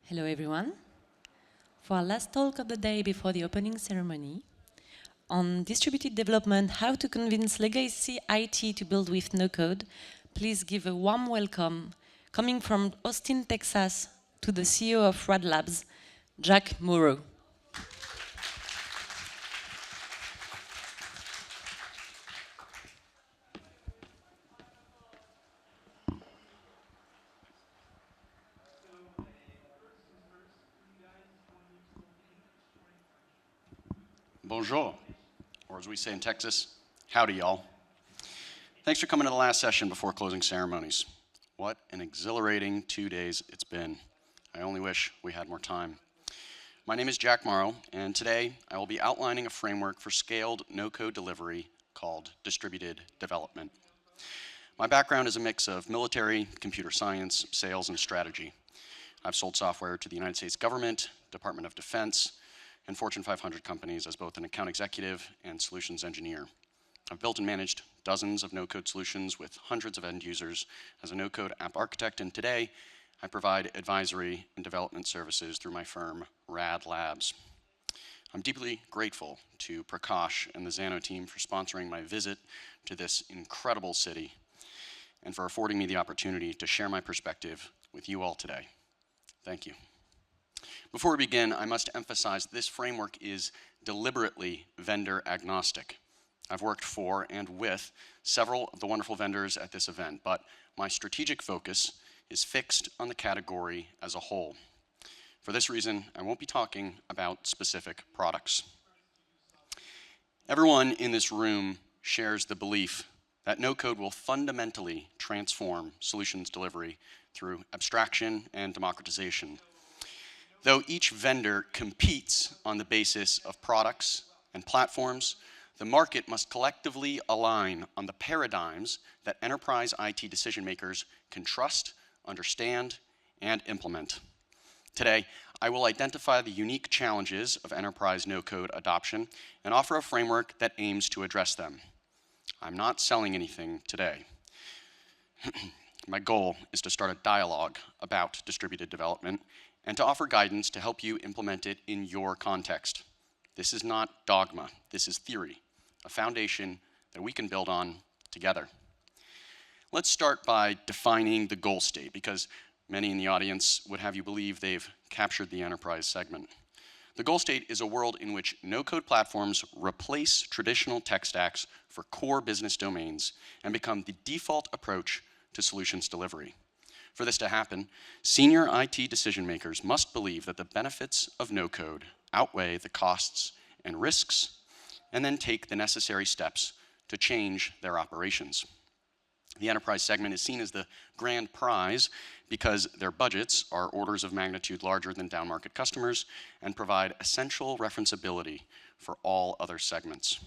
Hello everyone. For our last talk of the day before the opening ceremony, on distributed development, how to convince legacy IT to build with no code, please give a warm welcome, coming from Austin, Texas, to the CEO of Rad Labs, Jack Morrow. Bonjour, or as we say in Texas, howdy y'all. Thanks for coming to the last session before closing ceremonies. What an exhilarating 2 days it's been. I only wish we had more time. My name is Jack Morrow, and today I will be outlining a framework for scaled no-code delivery called distributed development. My background is a mix of military, computer science, sales, and strategy. I've sold software to the United States government, Department of Defense, and Fortune 500 companies as both an account executive and solutions engineer. I've built and managed dozens of no-code solutions with hundreds of end users as a no-code app architect, and today I provide advisory and development services through my firm, Rad Labs. I'm deeply grateful to Prakash and the Xano team for sponsoring my visit to this incredible city and for affording me the opportunity to share my perspective with you all today. Thank you. Before we begin, I must emphasize this framework is deliberately vendor agnostic. I've worked for and with several of the wonderful vendors at this event, but my strategic focus is fixed on the category as a whole. For this reason, I won't be talking about specific products. Everyone in this room shares the belief that no-code will fundamentally transform solutions delivery through abstraction and democratization. Though each vendor competes on the basis of products and platforms, the market must collectively align on the paradigms that enterprise IT decision makers can trust, understand, and implement. Today, I will identify the unique challenges of enterprise no-code adoption and offer a framework that aims to address them. I'm not selling anything today. My goal is to start a dialogue about distributed development and to offer guidance to help you implement it in your context. This is not dogma, this is theory, a foundation that we can build on together. Let's start by defining the goal state, because many in the audience would have you believe they've captured the enterprise segment. The goal state is a world in which no-code platforms replace traditional tech stacks for core business domains and become the default approach to solutions delivery. For this to happen, senior IT decision makers must believe that the benefits of no-code outweigh the costs and risks, and then take the necessary steps to change their operations. The enterprise segment is seen as the grand prize because their budgets are orders of magnitude larger than downmarket customers and provide essential referenceability for all other segments.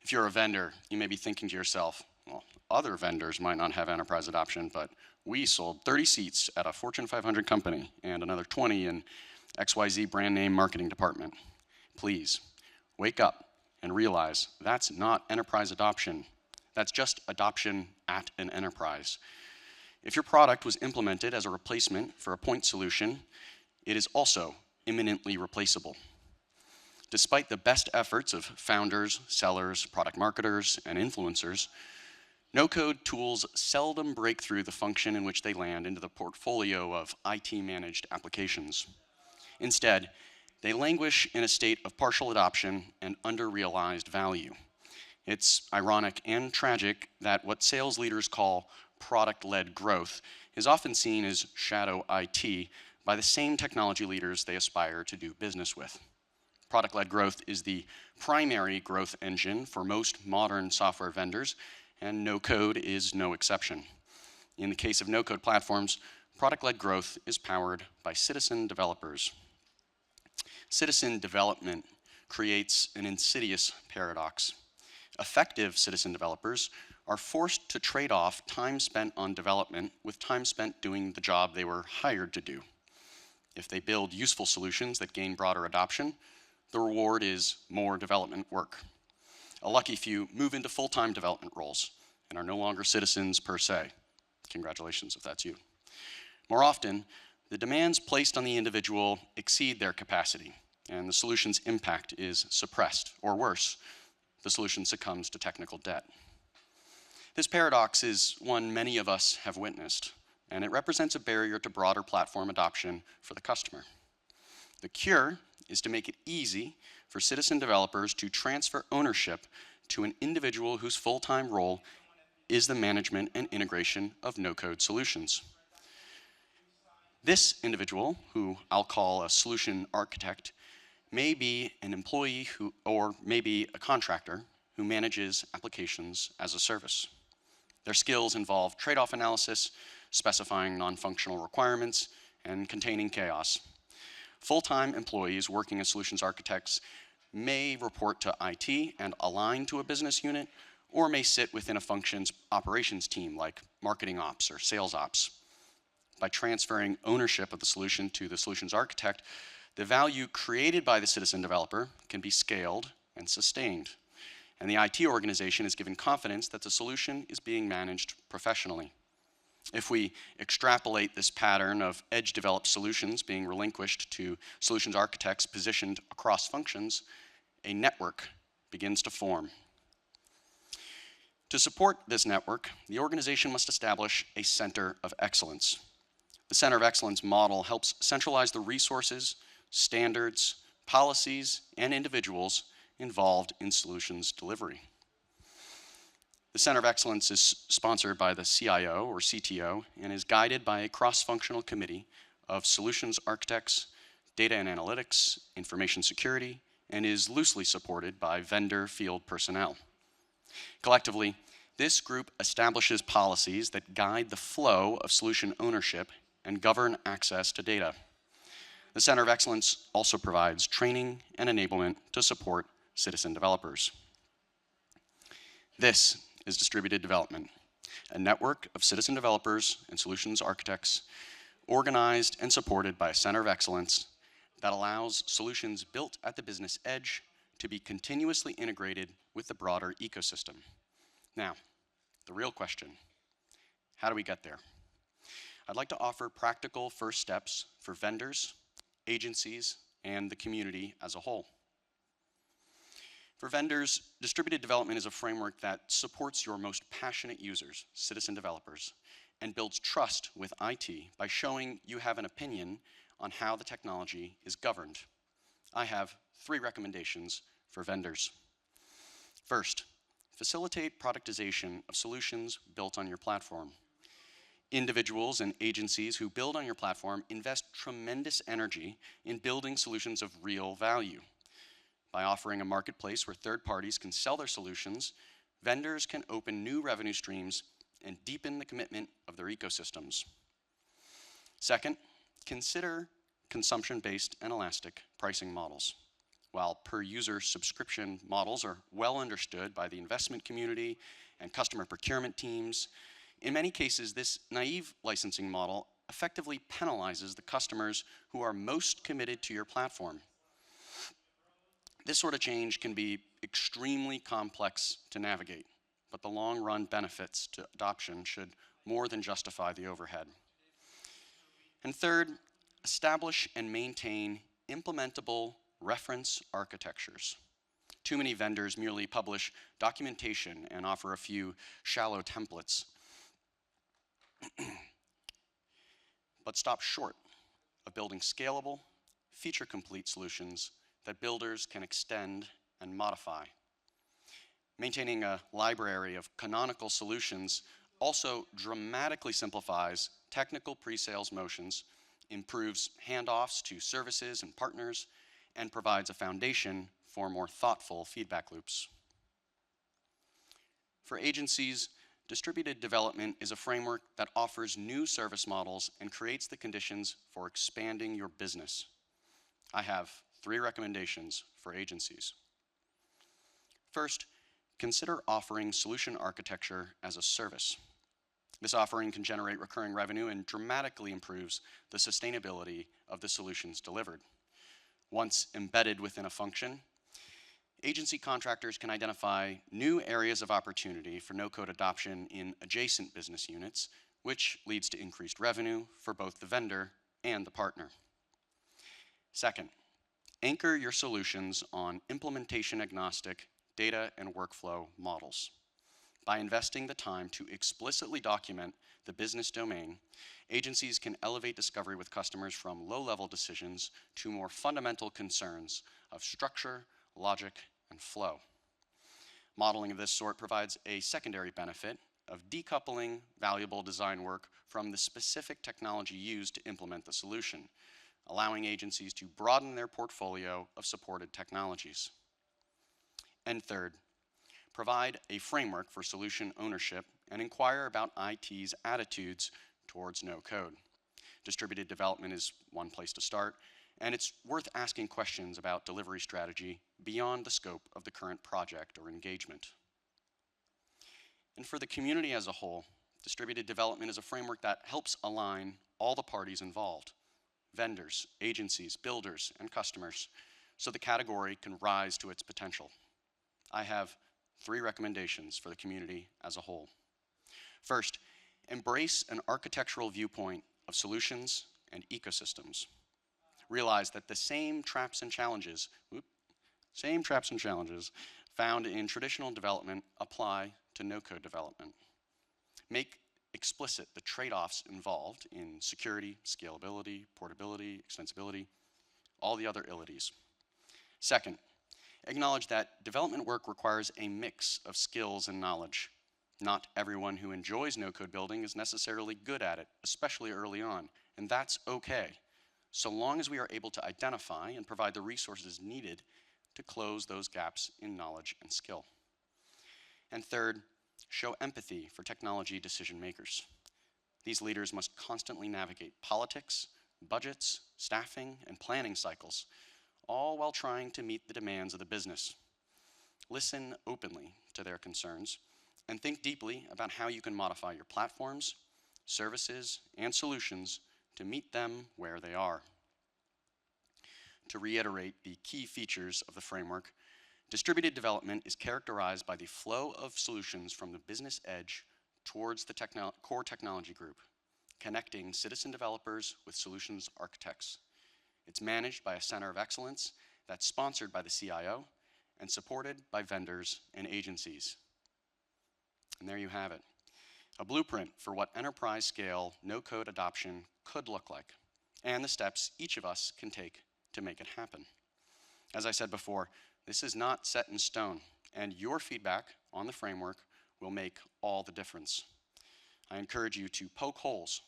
If you're a vendor, you may be thinking to yourself, well, other vendors might not have enterprise adoption, but we sold 30 seats at a Fortune 500 company and another 20 in XYZ brand name marketing department. Please, wake up and realize that's not enterprise adoption. That's just adoption at an enterprise. If your product was implemented as a replacement for a point solution, it is also imminently replaceable. Despite the best efforts of founders, sellers, product marketers, and influencers, no-code tools seldom break through the function in which they land into the portfolio of IT-managed applications. Instead, they languish in a state of partial adoption and under-realized value. It's ironic and tragic that what sales leaders call product-led growth is often seen as shadow IT by the same technology leaders they aspire to do business with. Product-led growth is the primary growth engine for most modern software vendors, and no-code is no exception. In the case of no-code platforms, product-led growth is powered by citizen developers. Citizen development creates an insidious paradox. Effective citizen developers are forced to trade off time spent on development with time spent doing the job they were hired to do. If they build useful solutions that gain broader adoption, the reward is more development work. A lucky few move into full-time development roles and are no longer citizens per se. Congratulations if that's you. More often, the demands placed on the individual exceed their capacity, and the solution's impact is suppressed, or worse, the solution succumbs to technical debt. This paradox is one many of us have witnessed, and it represents a barrier to broader platform adoption for the customer. The cure is to make it easy for citizen developers to transfer ownership to an individual whose full-time role is the management and integration of no-code solutions. This individual, who I'll call a solution architect, may be an employee or maybe a contractor who manages applications as a service. Their skills involve trade-off analysis, specifying non-functional requirements, and containing chaos. Full-time employees working as solutions architects may report to IT and align to a business unit, or may sit within a function's operations team like marketing ops or sales ops. By transferring ownership of the solution to the solutions architect, the value created by the citizen developer can be scaled and sustained, and the IT organization is given confidence that the solution is being managed professionally. If we extrapolate this pattern of edge-developed solutions being relinquished to solutions architects positioned across functions, a network begins to form. To support this network, the organization must establish a center of excellence. The Center of Excellence model helps centralize the resources, standards, policies, and individuals involved in solutions delivery. The Center of Excellence is sponsored by the CIO or CTO and is guided by a cross-functional committee of solutions architects, data and analytics, information security, and is loosely supported by vendor field personnel. Collectively, this group establishes policies that guide the flow of solution ownership and govern access to data. The Center of Excellence also provides training and enablement to support citizen developers. This is distributed development, a network of citizen developers and solutions architects organized and supported by a Center of Excellence that allows solutions built at the business edge to be continuously integrated with the broader ecosystem. Now, the real question, how do we get there? I'd like to offer practical first steps for vendors, agencies, and the community as a whole. For vendors, distributed development is a framework that supports your most passionate users, citizen developers, and builds trust with IT by showing you have an opinion on how the technology is governed. I have 3 recommendations for vendors. First, facilitate productization of solutions built on your platform. Individuals and agencies who build on your platform invest tremendous energy in building solutions of real value. By offering a marketplace where third parties can sell their solutions, vendors can open new revenue streams and deepen the commitment of their ecosystems. Second, consider consumption-based and elastic pricing models. While per-user subscription models are well understood by the investment community and customer procurement teams, in many cases, this naive licensing model effectively penalizes the customers who are most committed to your platform. This sort of change can be extremely complex to navigate, but the long-run benefits to adoption should more than justify the overhead. And third, establish and maintain implementable reference architectures. Too many vendors merely publish documentation and offer a few shallow templates, but stop short of building scalable, feature-complete solutions that builders can extend and modify. Maintaining a library of canonical solutions also dramatically simplifies technical pre-sales motions, improves handoffs to services and partners, and provides a foundation for more thoughtful feedback loops. For agencies, distributed development is a framework that offers new service models and creates the conditions for expanding your business. I have 3 recommendations for agencies. First, consider offering solution architecture as a service. This offering can generate recurring revenue and dramatically improves the sustainability of the solutions delivered. Once embedded within a function, agency contractors can identify new areas of opportunity for no-code adoption in adjacent business units, which leads to increased revenue for both the vendor and the partner. Second, anchor your solutions on implementation-agnostic data and workflow models. By investing the time to explicitly document the business domain, agencies can elevate discovery with customers from low-level decisions to more fundamental concerns of structure, logic, and flow. Modeling of this sort provides a secondary benefit of decoupling valuable design work from the specific technology used to implement the solution, allowing agencies to broaden their portfolio of supported technologies. And third, provide a framework for solution ownership and inquire about IT's attitudes towards no code. Distributed development is one place to start, and it's worth asking questions about delivery strategy beyond the scope of the current project or engagement. And for the community as a whole, distributed development is a framework that helps align all the parties involved, vendors, agencies, builders, and customers, so the category can rise to its potential. I have 3 recommendations for the community as a whole. First, embrace an architectural viewpoint of solutions and ecosystems. Realize that the same traps and challenges found in traditional development apply to no-code development. Make explicit the trade-offs involved in security, scalability, portability, extensibility, all the other ilities. Second, acknowledge that development work requires a mix of skills and knowledge. Not everyone who enjoys no-code building is necessarily good at it, especially early on, and that's okay, so long as we are able to identify and provide the resources needed to close those gaps in knowledge and skill. And third, show empathy for technology decision makers. These leaders must constantly navigate politics, budgets, staffing, and planning cycles, all while trying to meet the demands of the business. Listen openly to their concerns and think deeply about how you can modify your platforms, services, and solutions to meet them where they are. To reiterate the key features of the framework, distributed development is characterized by the flow of solutions from the business edge towards the core technology group, connecting citizen developers with solutions architects. It's managed by a center of excellence that's sponsored by the CIO and supported by vendors and agencies. And there you have it, a blueprint for what enterprise-scale no-code adoption could look like, and the steps each of us can take to make it happen. As I said before, this is not set in stone, and your feedback on the framework will make all the difference. I encourage you to poke holes,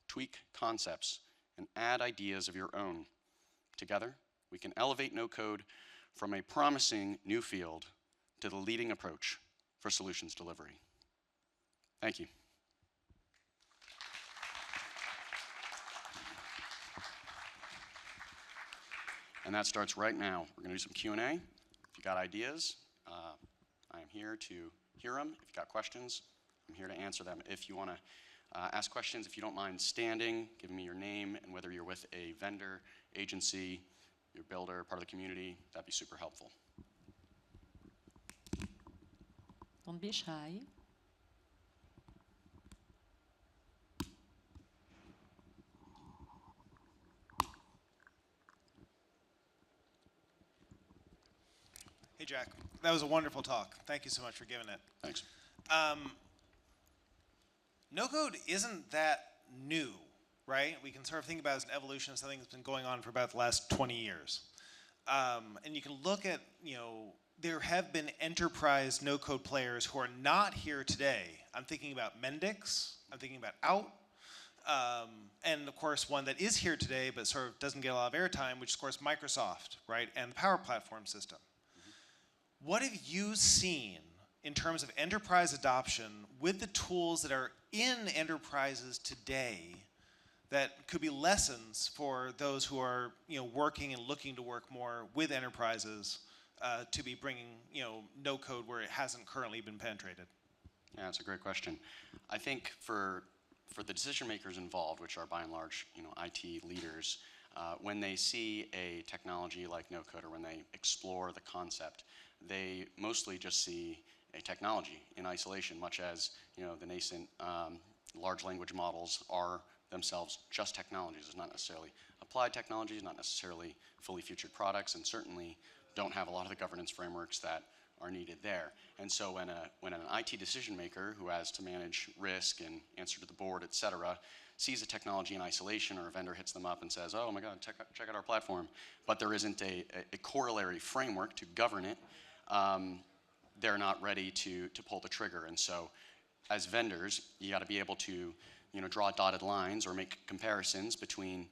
tweak concepts, and add ideas of your own. Together, we can elevate no-code from a promising new field to the leading approach for solutions delivery. Thank you. And that starts right now. We're going to do some Q&A. If you got ideas, I am here to hear them. If you got questions, I'm here to answer them. If you want to ask questions, if you don't mind standing, giving me your name and whether you're with a vendor, agency, your builder, part of the community, that'd be super helpful. Don't be shy. Hey, Jack. That was a wonderful talk. Thank you so much for giving it. Thanks. No code isn't that new, right? We can sort of think about it as an evolution of something that's been going on for about the last 20 years. And you can look at, there have been enterprise no-code players who are not here today. I'm thinking about Mendix. I'm thinking about Out. And of course, one that is here today but sort of doesn't get a lot of airtime, which is, of course, Microsoft, right? And the Power Platform system. What have you seen in terms of enterprise adoption with the tools that are in enterprises today that could be lessons for those who are working and looking to work more with enterprises to be bringing no code where it hasn't currently been penetrated? Yeah, that's a great question. I think for the decision makers involved, which are by and large IT leaders, when they see a technology like no code or when they explore the concept, they mostly just see a technology in isolation, much as the nascent large language models are themselves just technologies. It's not necessarily applied technologies, not necessarily fully featured products, and certainly don't have a lot of the governance frameworks that are needed there. And so when an IT decision maker who has to manage risk and answer to the board, et cetera, sees a technology in isolation, or a vendor hits them up and says, oh my God, check out our platform, but there isn't a corollary framework to govern it, they're not ready to pull the trigger. And so as vendors, you got to be able to draw dotted lines or make comparisons between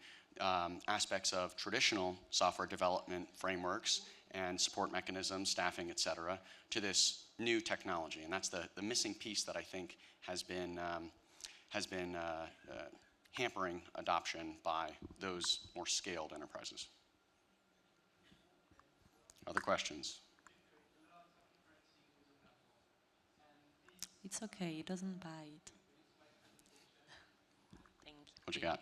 aspects of traditional software development frameworks and support mechanisms, staffing, et cetera, to this new technology. And that's the missing piece that I think has been hampering adoption by those more scaled enterprises. Other questions? It's okay, he doesn't buy it. Thank you. What you got?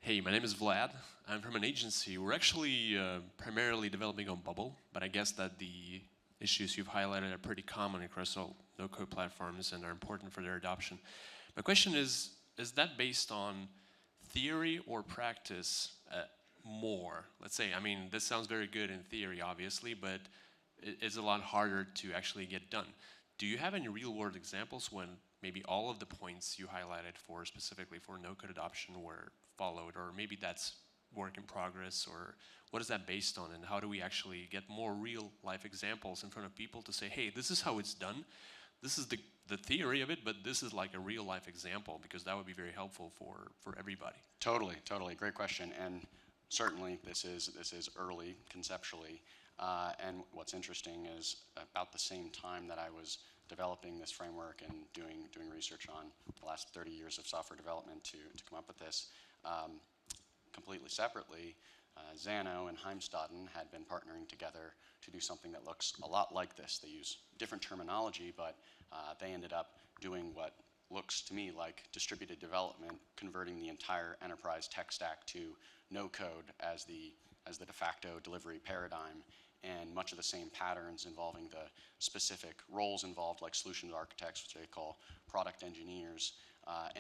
Hey, my name is Vlad. I'm from an agency. We're actually primarily developing on Bubble, but I guess that the issues you've highlighted are pretty common across all no-code platforms and are important for their adoption. My question is that based on theory or practice more? Let's say, I mean, this sounds very good in theory, obviously, but it's a lot harder to actually get done. Do you have any real-world examples when maybe all of the points you highlighted for specifically for no-code adoption were followed, or maybe that's work in progress, or what is that based on, and how do we actually get more real-life examples in front of people to say, hey, this is how it's done, this is the theory of it, but this is like a real-life example, because that would be very helpful for everybody. Totally, great question, and certainly this is early conceptually, and what's interesting is about the same time that I was developing this framework and doing research on the last 30 years of software development to come up with this, completely separately, Xano and Heimstaden had been partnering together to do something that looks a lot like this. They use different terminology, but they ended up doing what looks to me like distributed development, converting the entire enterprise tech stack to no code as the de facto delivery paradigm, and much of the same patterns involving the specific roles involved, like solutions architects, which they call product engineers,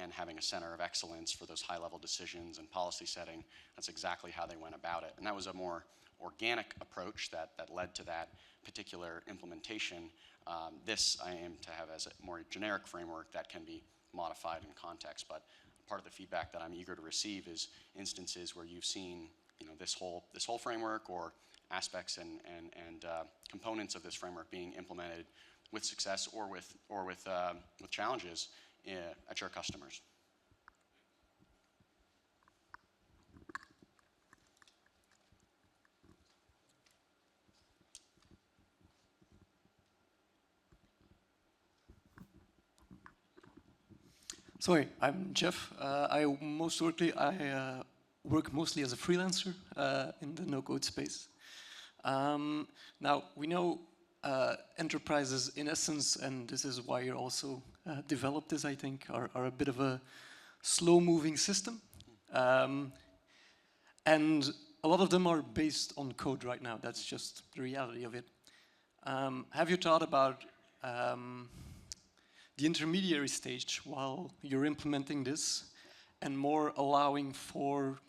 and having a center of excellence for those high-level decisions and policy setting. That's exactly how they went about it. And that was a more organic approach that led to that particular implementation. This I aim to have as a more generic framework that can be modified in context, but part of the feedback that I'm eager to receive is instances where you've seen this whole framework or aspects and components of this framework being implemented with success or with challenges at your customers. Sorry, I'm Jeff. I work mostly as a freelancer in the no-code space. Now, we know enterprises, in essence, and this is why you also developed this, I think, are a bit of a slow-moving system. And a lot of them are based on code right now. That's just the reality of it. Have you thought about the intermediary stage while you're implementing this and more allowing for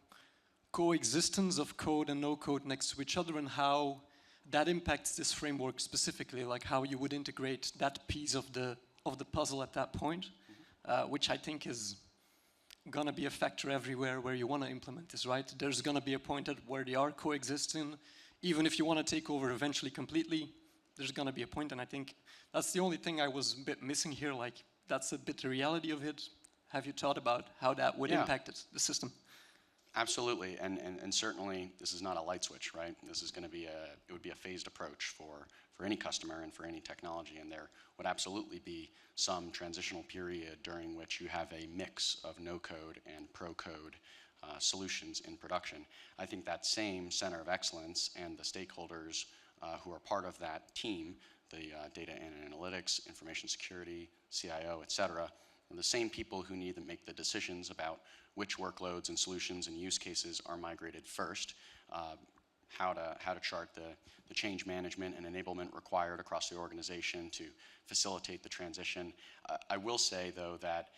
coexistence of code and no code next to each other, and how that impacts this framework specifically, like how you would integrate that piece of the puzzle at that point, which I think is gonna be a factor everywhere where you want to implement this, right? There's gonna be a point at where they are coexisting, even if you want to take over eventually completely, there's gonna be a point, and I think that's the only thing I was a bit missing here, like that's a bit the reality of it. Have you thought about how that would impact it, the system? Absolutely, and certainly this is not a light switch, right? This is going to be it would be a phased approach for any customer and for any technology, and there would absolutely be some transitional period during which you have a mix of no code and pro code solutions in production. I think that same center of excellence and the stakeholders who are part of that team, the data and analytics, information security, CIO, et cetera, are the same people who need to make the decisions about which workloads and solutions and use cases are migrated first. how to chart the change management and enablement required across the organization to facilitate the transition. I will say, though, that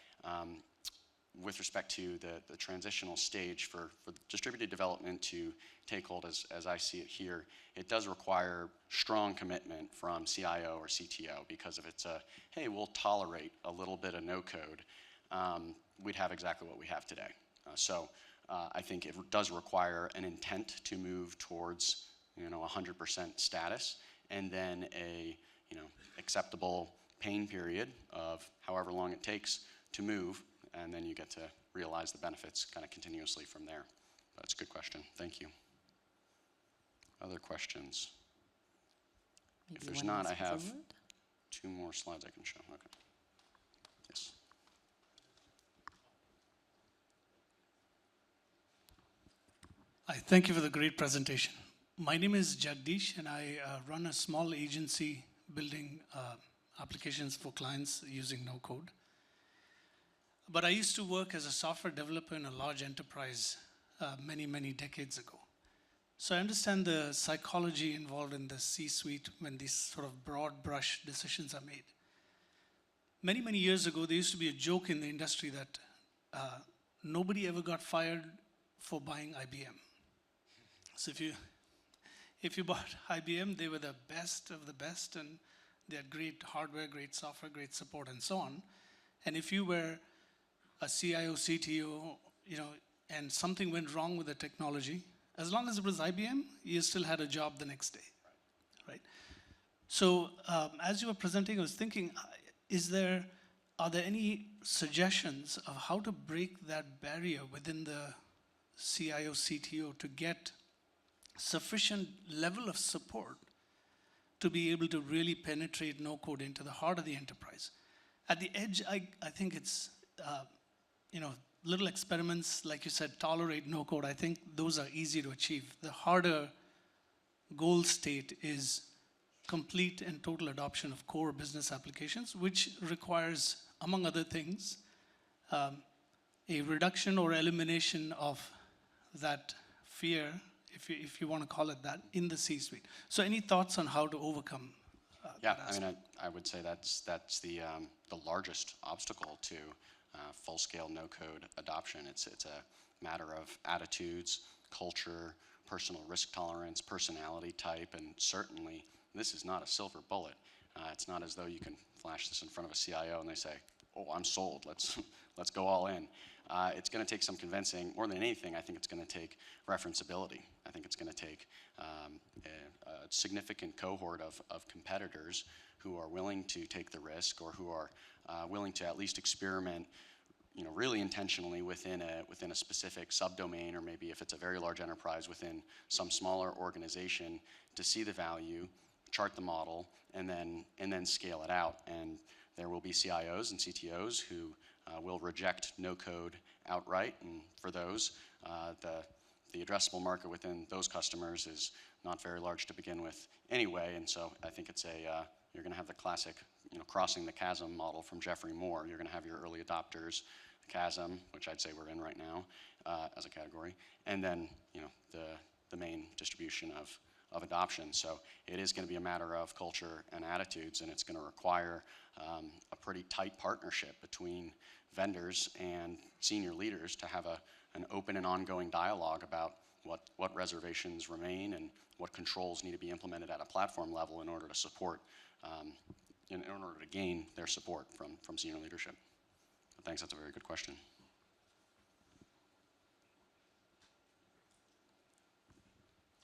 with respect to the transitional stage for distributed development to take hold, as I see it here, it does require strong commitment from CIO or CTO, because if it's a, hey, we'll tolerate a little bit of no code, we'd have exactly what we have today. So I think it does require an intent to move towards 100% status, and then a acceptable pain period of however long it takes to move, and then you get to realize the benefits kind of continuously from there. That's a good question. Thank you. Other questions? If there's not, I have 2 more slides I can show. Okay. Yes. Hi, thank you for the great presentation. My name is Jagdish, and I run a small agency building applications for clients using no code. But I used to work as a software developer in a large enterprise many, many decades ago. So I understand the psychology involved in the C-suite when these sort of broad brush decisions are made. Many, many years ago, there used to be a joke in the industry that nobody ever got fired for buying IBM. So if you bought IBM, they were the best of the best, and they had great hardware, great software, great support, and so on. And if you were a CIO, CTO, and something went wrong with the technology, as long as it was IBM, you still had a job the next day, right? So as you were presenting, I was thinking, are there any suggestions of how to break that barrier within the CIO, CTO to get sufficient level of support to be able to really penetrate no code into the heart of the enterprise? At the edge, I think it's, little experiments, like you said, tolerate no code. I think those are easy to achieve. The harder goal state is complete and total adoption of core business applications, which requires, among other things, a reduction or elimination of that fear, if you want to call it that, in the C-suite. So any thoughts on how to overcome Yeah, that I aspect? mean, I would say that's the largest obstacle to full-scale no-code adoption. It's a matter of attitudes, culture, personal risk tolerance, personality type, and certainly this is not a silver bullet. It's not as though you can flash this in front of a CIO and they say, "Oh, I'm sold. Let's go all in." It's going to take some convincing. More than anything, I think it's going to take referenceability. I think it's going to take a significant cohort of competitors who are willing to take the risk, or who are willing to at least experiment, really intentionally within a specific subdomain, or maybe if it's a very large enterprise, within some smaller organization, to see the value, chart the model, and then scale it out. And there will be CIOs and CTOs who will reject no code outright, and for those, the addressable market within those customers is not very large to begin with anyway. And so I think it's you're going to have the classic, crossing the chasm model from Jeffrey Moore. You're going to have your early adopters, the chasm, which I'd say we're in right now as a category, and then the main distribution of adoption. So it is going to be a matter of culture and attitudes, and it's going to require a pretty tight partnership between vendors and senior leaders to have an open and ongoing dialogue about what reservations remain and what controls need to be implemented at a platform level in order to support, in order to gain their support from senior leadership. But thanks, that's a very good question.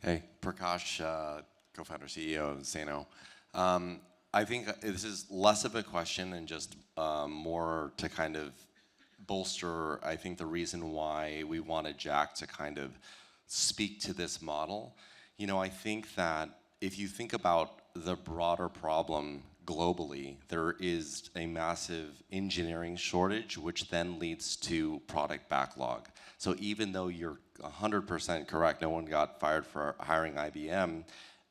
Hey, Prakash, co-founder, CEO of Xano. I think this is less of a question and just more to kind of bolster, I think, the reason why we wanted Jack to kind of speak to this model. I think that if you think about the broader problem globally, there is a massive engineering shortage, which then leads to product backlog. So even though you're 100% correct, no one got fired for hiring IBM,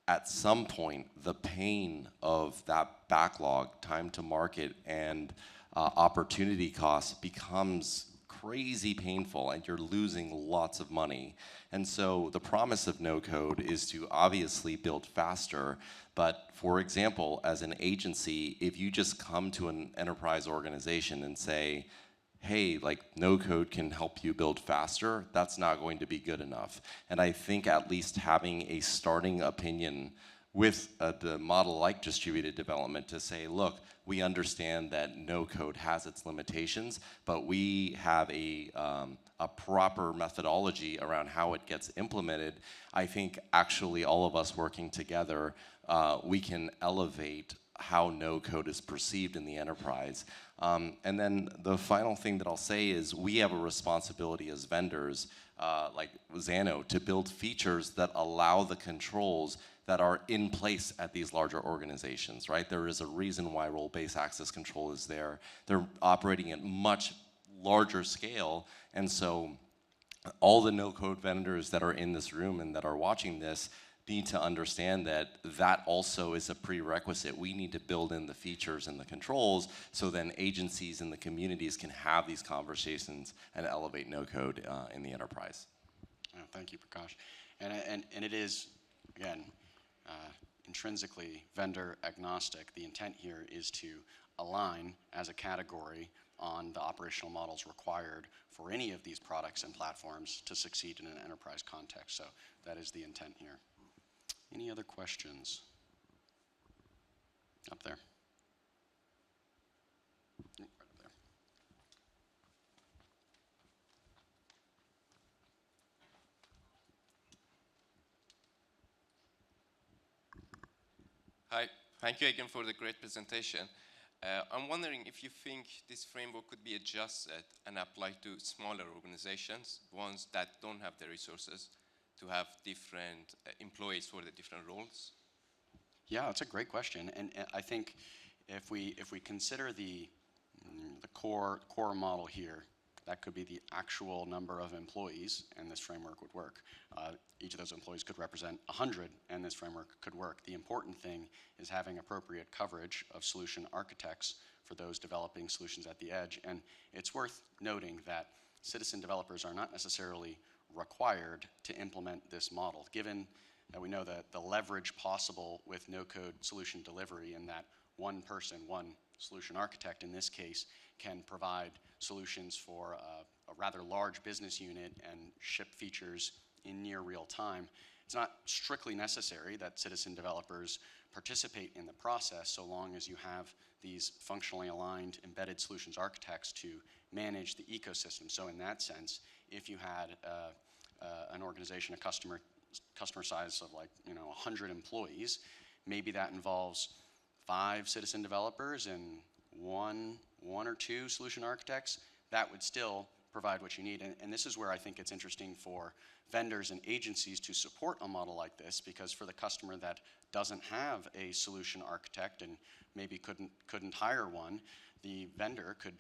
at some point, the pain of that backlog, time to market, and opportunity cost becomes crazy painful and you're losing lots of money. And so the promise of no code is to obviously build faster. But for example, as an agency, if you just come to an enterprise organization and say, hey, like no code can help you build faster, that's not going to be good enough. And I think at least having a starting opinion with the model like distributed development to say, look, we understand that no code has its limitations, but we have a proper methodology around how it gets implemented. I think actually all of us working together, we can elevate how no code is perceived in the enterprise. And then the final thing that I'll say is we have a responsibility as vendors, like Xano, to build features that allow the controls that are in place at these larger organizations, right? There is a reason why role-based access control is there. They're operating at much larger scale, and so all the no-code vendors that are in this room and that are watching this need to understand that that also is a prerequisite. We need to build in the features and the controls so then agencies and the communities can have these conversations and elevate no-code in the enterprise. Thank you, Prakash. And it is, again, intrinsically vendor agnostic. The intent here is to align as a category on the operational models required for any of these products and platforms to succeed in an enterprise context. So that is the intent here. Any other questions? Up there. Right up there. Hi, thank you again for the great presentation. I'm wondering if you think this framework could be adjusted and applied to smaller organizations, ones that don't have the resources to have different employees for the different roles? Yeah, that's a great question, and I think if we consider the core model here, that could be the actual number of employees, and this framework would work. Each of those employees could represent 100, and this framework could work. The important thing is having appropriate coverage of solution architects for those developing solutions at the edge. And it's worth noting that citizen developers are not necessarily required to implement this model, given that we know that the leverage possible with no-code solution delivery and that one person, one solution architect in this case, can provide solutions for a rather large business unit and ship features in near real time. It's not strictly necessary that citizen developers participate in the process so long as you have these functionally aligned embedded solutions architects to manage the ecosystem. So in that sense, if you had an organization, a customer size of 100 employees, maybe that involves 5 citizen developers and one or two solution architects. That would still provide what you need. And this is where I think it's interesting for vendors and agencies to support a model like this, because for the customer that doesn't have a solution architect and maybe couldn't hire one, the vendor could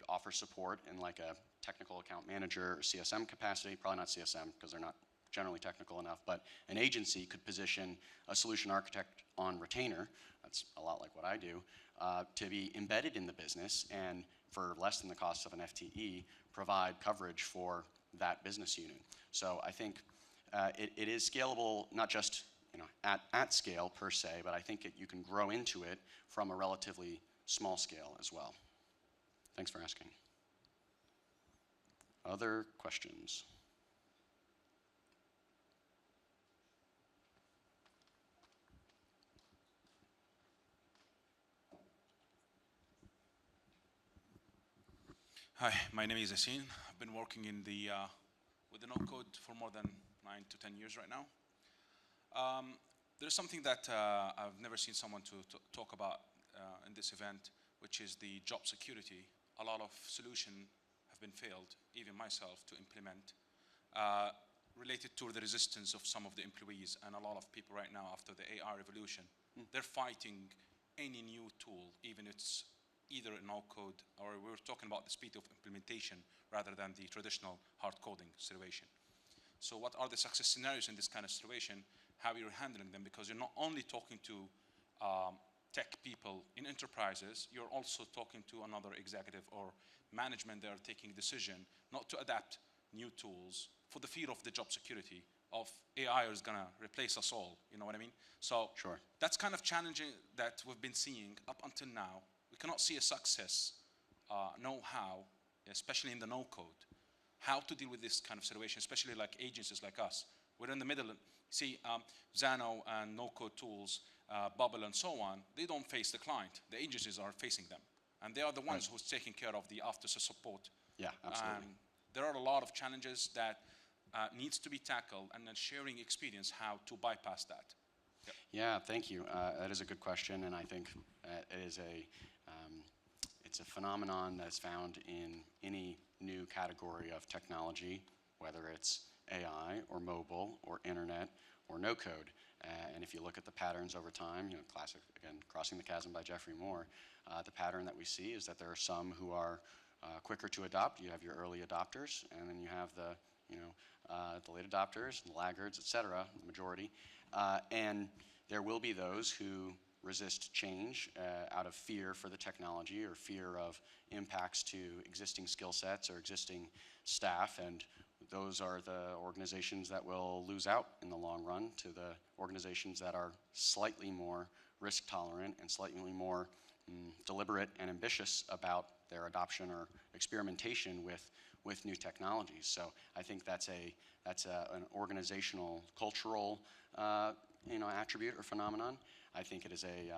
offer support in like a technical account manager or CSM capacity. Probably not CSM because they're not generally technical enough, but an agency could position a solution architect on retainer. That's a lot like what I do, to be embedded in the business and for less than the cost of an FTE, provide coverage for that business unit. So I think it is scalable, not just at scale per se, but I think you can grow into it from a relatively small scale as well. Thanks for asking. Other questions? Hi, my name is Yassine. I've been working with the no-code for more than 9 to 10 years right now. There's something that I've never seen someone to talk about in this event, which is the job security. A lot of solutions have been failed, even myself, to implement, related to the resistance of some of the employees. And a lot of people right now, after the AI revolution, they're fighting any new tool, even it's either a no-code, or we're talking about the speed of implementation rather than the traditional hard coding situation. So what are the success scenarios in this kind of situation? How you're handling them? Because you're not only talking to tech people in enterprises, you're also talking to another executive or management that are taking decision not to adapt new tools for the fear of the job security of AI is gonna replace us all, you know what I mean? So Sure. that's kind of challenging that we've been seeing up until now. We cannot see a success, know-how, especially in the no-code, how to deal with this kind of situation, especially like agencies like us. We're in the middle. See, Xano and no-code tools, Bubble and so on, they don't face the client. The agencies are facing them. And they are the ones who's taking care of the after-sales support. Yeah, absolutely. And there are a lot of challenges that needs to be tackled, and then sharing experience how to bypass that. Yep. Yeah, thank you. That is a good question, and I think it is it's a phenomenon that's found in any new category of technology, whether it's AI or mobile or internet or no code. And if you look at the patterns over time, you know, classic, again, Crossing the Chasm by Jeffrey Moore, the pattern that we see is that there are some who are quicker to adopt. You have your early adopters, and then you have the, you know, the late adopters, the laggards, et cetera, the majority. And there will be those who resist change out of fear for the technology or fear of impacts to existing skill sets or existing staff, and those are the organizations that will lose out in the long run to the organizations that are slightly more risk tolerant and slightly more deliberate and ambitious about their adoption or experimentation with new technologies. So I think that's an organizational, cultural attribute or phenomenon. I think it is a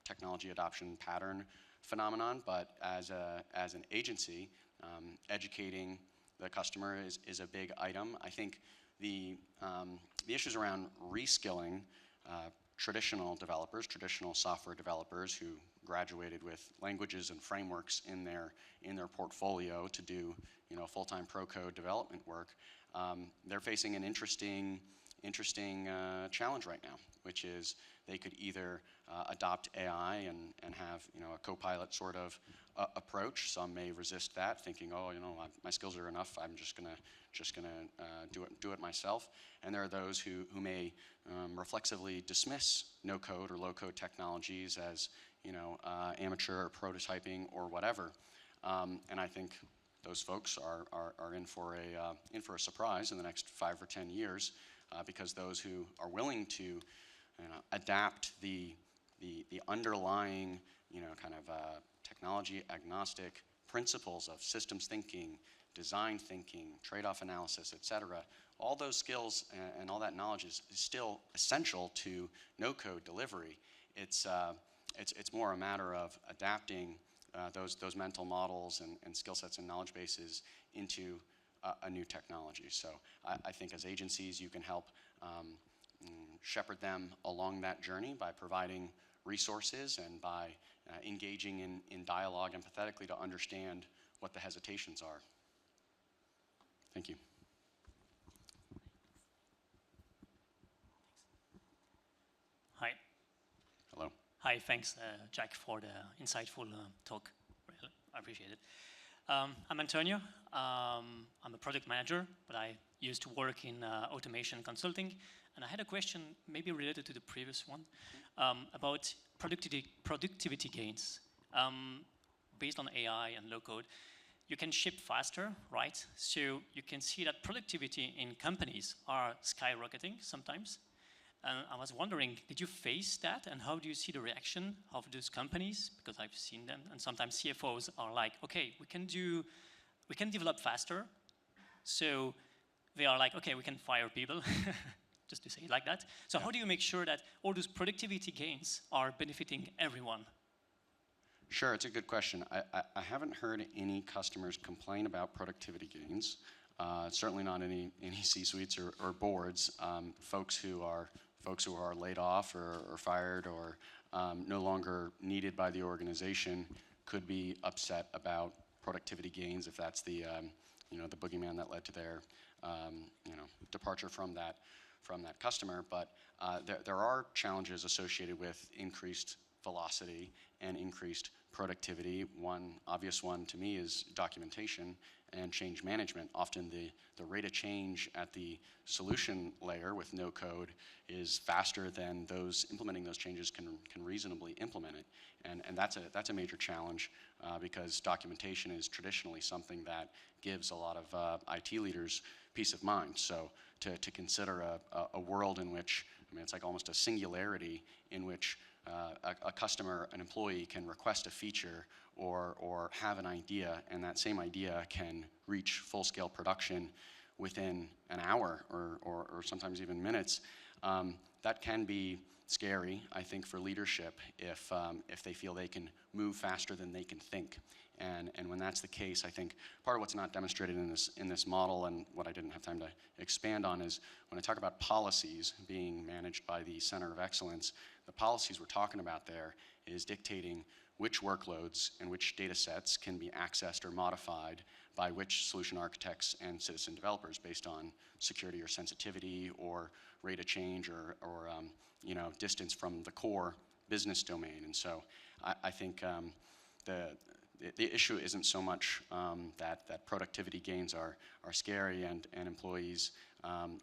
technology adoption pattern phenomenon, but as an agency, educating the customer is a big item. I think the issues around reskilling traditional developers, traditional software developers who graduated with languages and frameworks in their portfolio to do, you know, full-time pro code development work, they're facing an interesting challenge right now, which is they could either adopt AI and have, you know, a co-pilot sort of approach. Some may resist that, thinking, oh, you know, my skills are enough. I'm just gonna do it myself. And there are those who may reflexively dismiss no-code or low-code technologies as, you know, amateur or prototyping or whatever. And I think those folks are in for a surprise in the next 5 or 10 years. Because those who are willing to, you know, adapt the underlying, you know, kind of technology agnostic principles of systems thinking, design thinking, trade-off analysis, et cetera, all those skills and all that knowledge is still essential to no-code delivery. It's more a matter of adapting those mental models and skill sets and knowledge bases into a new technology. So I think as agencies, you can help shepherd them along that journey by providing resources and by engaging in dialogue empathetically to understand what the hesitations are. Thank you. Hi. Hello. Hi, thanks, Jack, for the insightful talk. Really, I appreciate it. I'm Antonio. I'm a product manager, but I used to work in automation consulting. And I had a question, maybe related to the previous one, about productivity gains. Based on AI and low code, you can ship faster, right? So you can see that productivity in companies are skyrocketing sometimes. And I was wondering, did you face that? And how do you see the reaction of those companies? Because I've seen them, and sometimes CFOs are like, okay, we can develop faster. So they are like, okay, we can fire people, just to say it like that. So how do you make sure that all those productivity gains are benefiting everyone? Sure, it's a good question. I haven't heard any customers complain about productivity gains. Certainly not any C-suites or boards. Folks who are laid off or fired or no longer needed by the organization could be upset about productivity gains if that's the the boogeyman that led to their departure from that customer. But there are challenges associated with increased velocity and increased productivity. One obvious one to me is documentation and change management. Often the rate of change at the solution layer with no code is faster than those implementing those changes can reasonably implement it. And that's a major challenge because documentation is traditionally something that gives a lot of IT leaders peace of mind. So to consider a world in which, I mean, it's like almost a singularity in which a customer, an employee can request a feature or have an idea, and that same idea can reach full-scale production within an hour or sometimes even minutes. That can be scary, I think, for leadership if they feel they can move faster than they can think. And when that's the case, I think part of what's not demonstrated in this model, and what I didn't have time to expand on, is when I talk about policies being managed by the Center of Excellence, the policies we're talking about there is dictating which workloads and which data sets can be accessed or modified by which solution architects and citizen developers based on security or sensitivity or rate of change or you know, distance from the core business domain. And so I think the issue isn't so much that productivity gains are scary and employees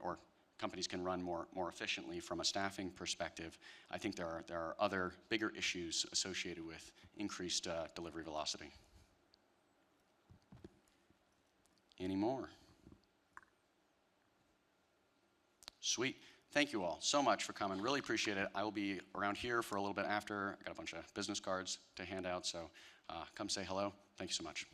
or companies can run more efficiently from a staffing perspective. I think there are other bigger issues associated with increased delivery velocity. Any more? Sweet. Thank you all so much for coming. Really appreciate it. I will be around here for a little bit after. I got a bunch of business cards to hand out, so come say hello. Thank you so much.